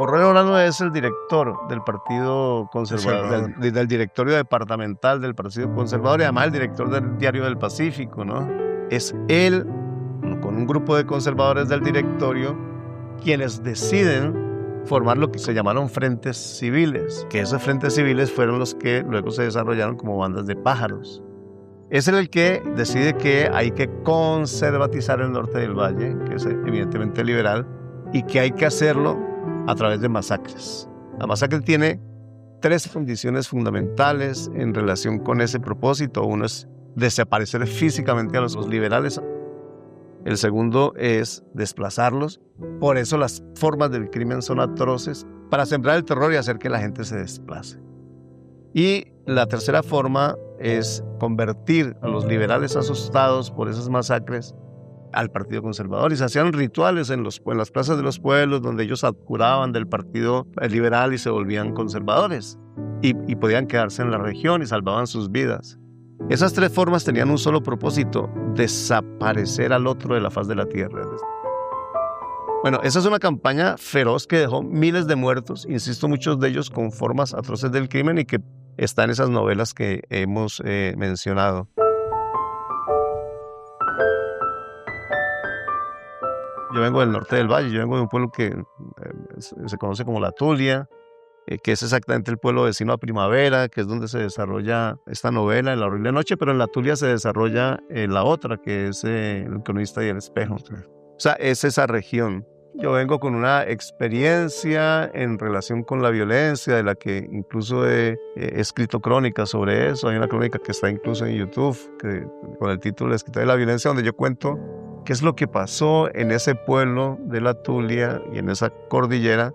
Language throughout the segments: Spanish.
Correo Olano es el director del Partido Conservador, del directorio departamental del Partido Conservador y además el director del Diario del Pacífico, ¿no? Es él, con un grupo de conservadores del directorio, quienes deciden formar lo que se llamaron frentes civiles, que esos frentes civiles fueron los que luego se desarrollaron como bandas de pájaros. Es el que decide que hay que conservatizar el norte del valle, que es evidentemente liberal, y que hay que hacerlo a través de masacres. La masacre tiene tres condiciones fundamentales en relación con ese propósito. Uno es desaparecer físicamente a los liberales. El segundo es desplazarlos. Por eso las formas del crimen son atroces, para sembrar el terror y hacer que la gente se desplace. Y la tercera forma es convertir a los liberales asustados por esas masacres al Partido Conservador, y se hacían rituales en las plazas de los pueblos donde ellos abjuraban del Partido Liberal y se volvían conservadores y podían quedarse en la región y salvaban sus vidas. Esas tres formas tenían un solo propósito: desaparecer al otro de la faz de la tierra. Bueno, esa es una campaña feroz que dejó miles de muertos, insisto, muchos de ellos con formas atroces del crimen, y que está en esas novelas que hemos mencionado. Yo vengo del norte del valle, yo vengo de un pueblo que se conoce como La Tulia, que es exactamente el pueblo vecino a Primavera, que es donde se desarrolla esta novela, La horrible noche, pero en La Tulia se desarrolla la otra, que es El cronista y el espejo. O sea, es esa región. Yo vengo con una experiencia en relación con la violencia, de la que incluso he escrito crónicas sobre eso. Hay una crónica que está incluso en YouTube, con el título La escritura de la violencia, donde yo cuento qué es lo que pasó en ese pueblo de La Tulia y en esa cordillera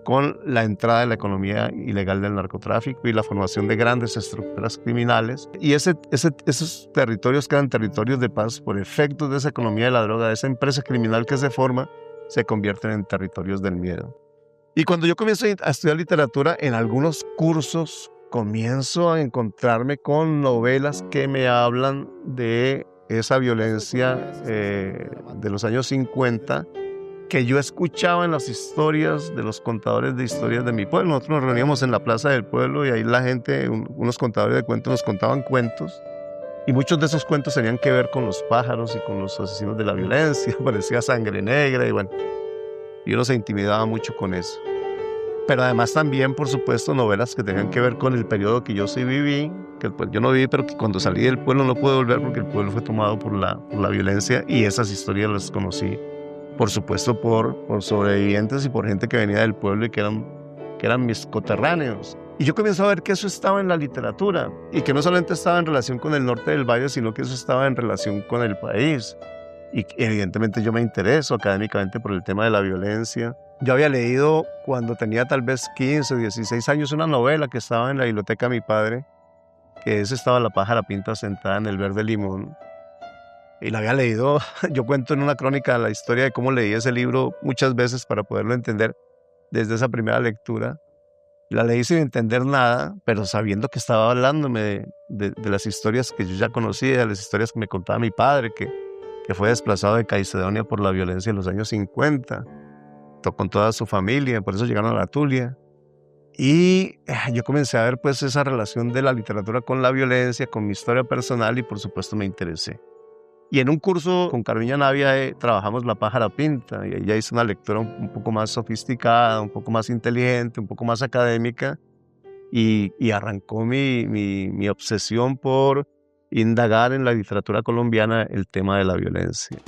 con la entrada de la economía ilegal del narcotráfico y la formación de grandes estructuras criminales. Y esos territorios que eran territorios de paz, por efectos de esa economía de la droga, de esa empresa criminal que se forma, se convierten en territorios del miedo. Y cuando yo comienzo a estudiar literatura, en algunos cursos comienzo a encontrarme con novelas que me hablan de esa violencia de los años 50, que yo escuchaba en las historias de los contadores de historias de mi pueblo. Nosotros nos reuníamos en la plaza del pueblo y ahí la gente, unos contadores de cuentos, nos contaban cuentos, y muchos de esos cuentos tenían que ver con los pájaros y con los asesinos de la violencia. Parecía Sangre Negra y bueno, y uno se intimidaba mucho con eso. Pero además también, por supuesto, novelas que tenían que ver con el periodo que yo sí viví, que pues yo no viví, pero que cuando salí del pueblo no pude volver porque el pueblo fue tomado por la violencia, y esas historias las conocí, por supuesto, por sobrevivientes y por gente que venía del pueblo y que eran mis coterráneos. Y yo comienzo a ver que eso estaba en la literatura, y que no solamente estaba en relación con el norte del valle, sino que eso estaba en relación con el país. Y evidentemente yo me intereso académicamente por el tema de la violencia. Yo había leído cuando tenía tal vez 15 o 16 años una novela que estaba en la biblioteca de mi padre, que estaba La pájara pinta sentada en el verde limón. Y la había leído, yo cuento en una crónica la historia de cómo leí ese libro muchas veces para poderlo entender desde esa primera lectura. La leí sin entender nada, pero sabiendo que estaba hablándome de las historias que yo ya conocía, de las historias que me contaba mi padre, que fue desplazado de Caicedonia por la violencia en los años 50, con toda su familia, por eso llegaron a La Tulia. Y yo comencé a ver pues esa relación de la literatura con la violencia, con mi historia personal, y por supuesto me interesé. Y en un curso con Carmiña Navia trabajamos La pájara pinta, y ella hizo una lectura un poco más sofisticada, un poco más inteligente, un poco más académica, y arrancó mi obsesión por indagar en la literatura colombiana el tema de la violencia.